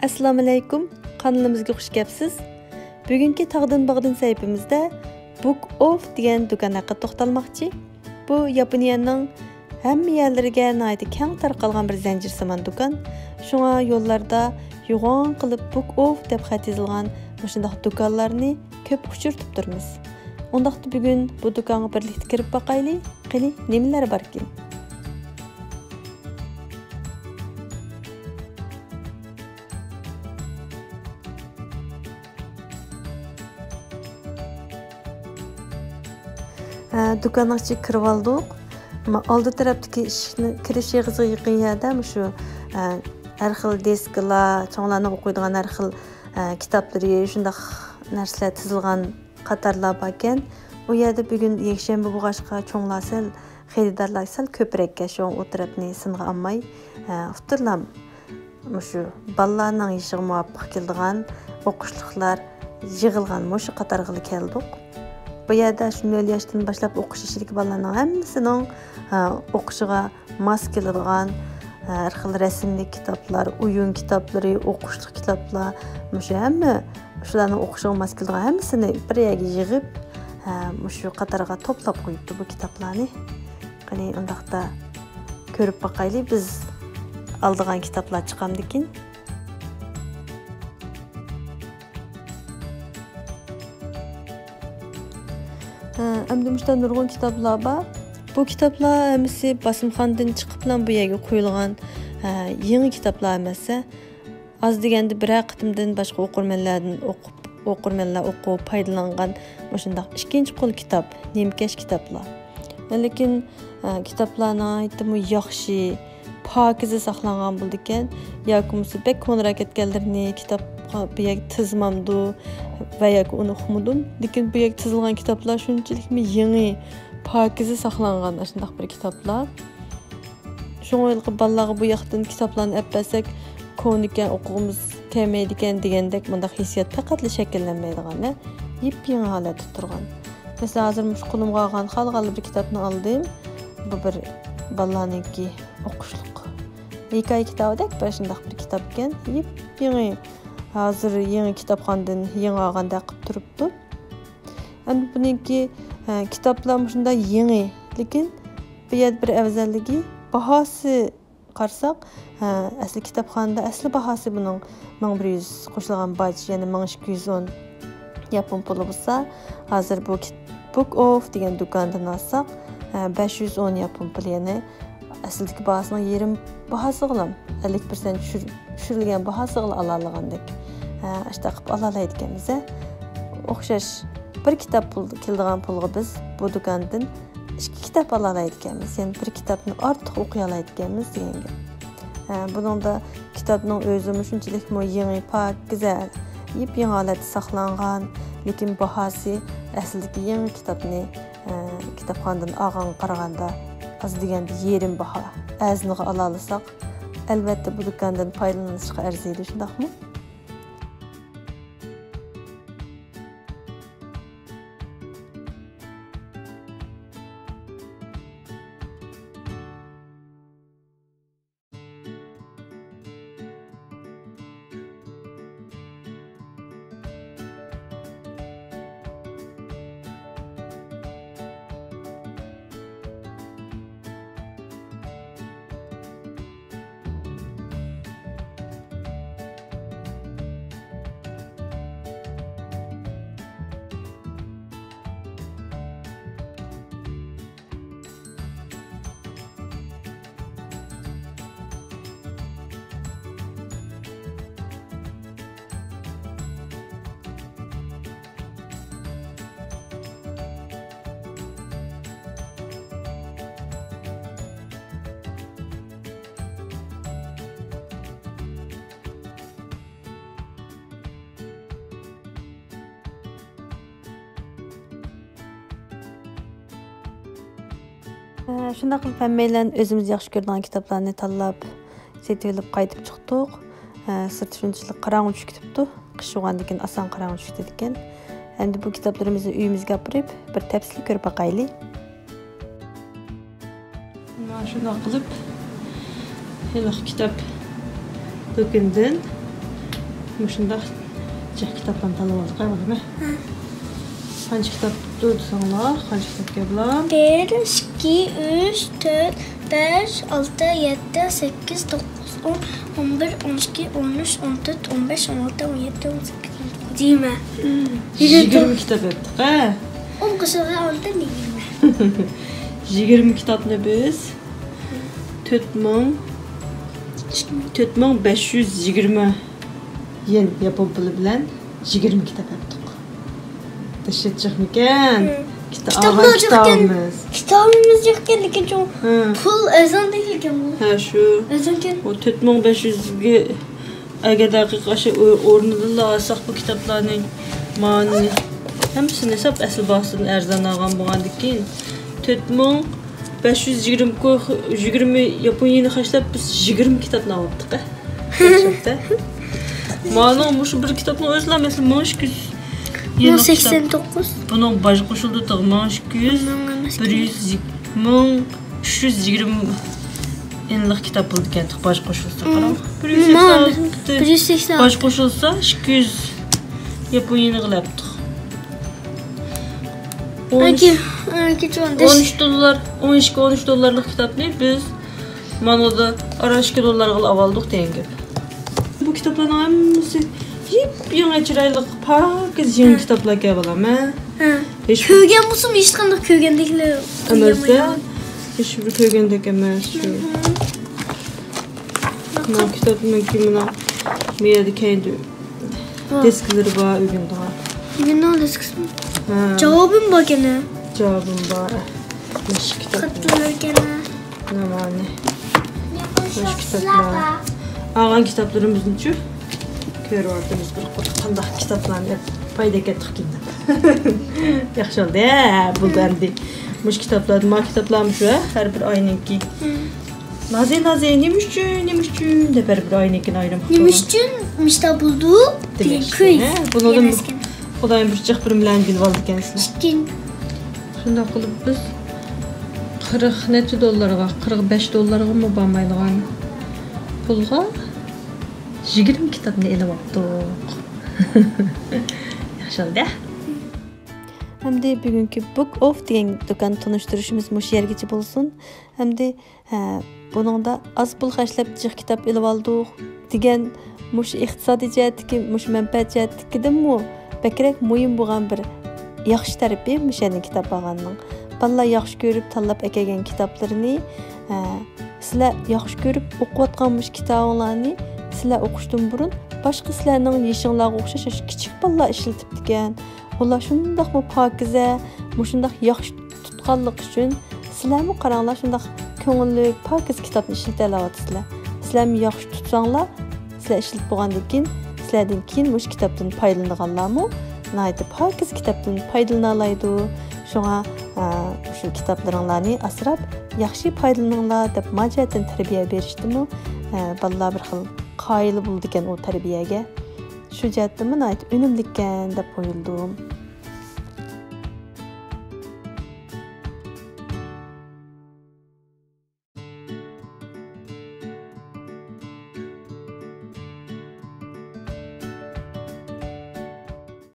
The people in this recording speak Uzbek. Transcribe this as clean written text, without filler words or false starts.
Assalomu alaykum, kanalımızga xush kelibsiz. Bugungi Tağdan Bağdan sayfamizda Book Off degan do'kon haqida to'xtalmoqchi. Bu Yaponiyaning hamma yerlariga nihoyatda keng tarqalgan bir zanjirsimon do'kon. Shunga yo'llarda yo'g'on qilib Book Off deb xat yozilgan shunday do'konlarni ko'p uchirtib turmiz. Undaqda bugun bu do'konga birlikda kirib boqaylik. Qani, nimalar bor ekan? Do'konning ichiga kirib oldik. Oldi tarafdagi eshikni kirish yig'iga yaqin yerda shu har xil deskalar, cho'nglarni o'qiydigan har xil kitoblari, shunday narsalar tizilgan qatorlar bor ekan. U yerda bugun yakshanba bo'lg'achqa cho'nglar sal xaridorlar sal ko'proq shu o tarafni singa olmay, o'tirlam shu bolalarning yoshiga muvofiq keladigan o'qishliklar yig'ilgan shu qatorga keldik. Bu yerda shu 0 yoshdan boshlab o'qish ishidagi bolalarning hammasining o'qishiga mos keladigan har xil rasmli kitoblar, o'yin kitoblari, o'qishlik kitoblar, shu hamma shularning o'qishiga mos keladigan hammasini bir yerga yig'ib, shu qatorga to'plab qo'yibdi bu kitoblarni. Qani undaqda ko'rib boqaylik, biz oldigan kitoblar chiqamdikin. Endi müştan nurg'un kitoblar bor. Bu kitoblar hammasi bosimxonadan chiqib bilan bu yerga qo'yilgan yangi kitoblar emas. Az deganda bir qitimdan boshqa o'qirmanlar o'qib foydalangan shunday ikkinchi qo'l kitob, nemkash kitoblar. Lekin kitoblarning aytimi yaxshi, pokiza saqlangan bo'ldi ekan. Yoki bek ko'nrak ketganlarni kitob bu yerga tizmamdi va yoki uni o'qimadim. Lekin bu yerga tizilgan kitoblar shunchalikmi yangi, pokiza saqlangan shunday bir kitoblar. Shunga bolalarga bu yoqdan kitoblarni olib bersak, ko'nikan o'qig'imiz kelmaydi ekan degandek bunday hissiyat faqatla shakllanmaydigan, yip-yangi holatda turgan. Mesela hozir mush qo'limga olgan xalqali bir kitobni oldim. Bu bir bolalarniki o'qishlik hikoya kitobidek bir shunday bir kitob ekan. Yip-yangi hozir yangi kitobxondan yangi olganda qilib turibdi. Endi buniki kitoblar shunday yangi, lekin bu yerda bir afzalligi bahosi qarsak, asli kitobxonda asli bahosi buning 1100 qo'shilgan baj, ya'ni 1210 yapon puli bo'lsa, hozir bu Book Off degan do'kondan olsak 510 yapon puli, ya'ni aslidagi bahosining yerim bahosi qilam 50% tushirilgan bahosi qila olgandek. Ashta qilib ola oladiganmiz. O'xshash bir kitob keladigan pulga biz bu do'kondan 2 kitob ola oladiganmiz. Ya'ni bir kitobni ortiq o'qiy oladiganmiz deganga. Buningda kitobning o'zi shunchalik yangi, pak, go'zal, yip-yangi holatda saqlangan, lekin bahosi aslidagi yangi kitobni kitobxondan olgan qaraganda az deganda yerim baho. Azniga ola olsak, albatta bu do'kondan foydalanishga arziydi, shundaqmi? Shunday qilib hammaylar o'zimiz yaxshi ko'rgan kitoblarni tanlab, setib olib qaytib chiqdik. Sirti shunchalik qorong'i tushib ketibdi. Qish bo'lgandan keyin oson qorong'i tushdi ekan. Endi bu kitoblarimizni uyimizga olib borib, bir tafsil ko'rib boqaylik. Shunday qilib, hali kitob do'kondan Muşunda kitapdan talab aldık ayvalım. Qancha kitap dursanlar, qancha kitap gaplar? 1, 2, 3, 4, 5, 6, 7, 8, 9, 10, 11, 12, 13, 14, 15, 16, 17, 18, 19, 20. 20 kitap etdik, ha? 10 kısırga aldın 20. 20 kitapni biz 4520 yen yapon puli bilan 20 kitap etdik. Teşekkür çıkmıken. Kitabımız. Kitabımız yok ki çok pul ezan değil ki bu. Ha şu. Ezanken. O 4500'ge eğer dakikaşı ornunda alsak bu kitaplarning mani hepsini hesap asıl bahsini erzan algan bo'lgandan keyin 4520 yapon yeni haşlab biz 20 kitapni olibdik. Gerçekten. Ma'lum şu bir kitapni o'zlar mesela 1089. Bunun baş koşuldu tağman 200 1320 enlik kitap buldu kendik baş koşulsa qarang 180 baş koşulsa 200 Yaponya'nı qilapdik 13 dollar 12-13 dollarlık kitapni biz manoda ara 2 dollar qilib avaldık degan gap. Bu kitapların hammasi yep-yangi chiroyli pakiz yangi kitaplar kabalam ha. Ko'rgan bo'lsam hech qanday ko'rgandeklar emas. Hech bir ko'rgandek emas shu. Bu kitapni kimna meyada kendi deskleri var uygunda. Ne deskisi? Cevabım bak gene. Cevabım var. Neş kitap. Katılır gene. Ne var ne? Neş kitaplar. Ağan kitaplarımızın şu. Kör vardı biz bir qanday kitaplarni payda ketdik kinda. Yaxshi oldu ya, bu endi. Mush kitaplarni, ma kitaplarni shu, har bir oyninki. Naze nima uchun deb bir oyninkini ayrim. Nima uchun mishta buldu? Demek. Bunu da Xudoyim bir jiq bir bilan bilib oldi ekansizlar. Chikin. Shunday qilib biz 40 necha dollarga, 45 dollarga mı bormaydigan pulga 20 kitapni elib oldik. Yaxshi oldu. Hamda bugungi Book Off degan do'kon tanishtirishimiz mush yergacha bo'lsin. Hamda buningda az pul xarjlab jiq kitap elib oldik degan mush iqtisodiy jihatdagi, mush manfaat jihatdagidanmi bakrak muhim bo'lgan bir yaxshi tarafi mushani kitap olganning. Balalar yaxshi ko'rib tanlab ekelgan kitaplarni sizlar yaxshi ko'rib o'qiyotgan mush kitoblarni sizlar o'qishdan burun boshqa sizlarning yeshinglarga o'xshash kichik balalar ishlatib ekan. Ular shundaqmi pokiza, shundaq yaxshi tutqanlik uchun sizlarmi qaranglar shundaq ko'ngilli pokiz kitobni ishlata olasizlar. Sizlarmi yaxshi tutsanglar, sizlar ishlatib bo'lgandan keyin sizlardan keyin mush kitobdan foydalanganlarmi nayda pokiz kitobdan foydalana oladi. Shunga shu kitoblaringlarni asrab yaxshi foydalaninglar deb majatan tarbiya berishdimi? Balalar bir xil qoyil bo'ldi ekan u tarbiyaga. Şu jihatdan unumlikan deb qo'yildim.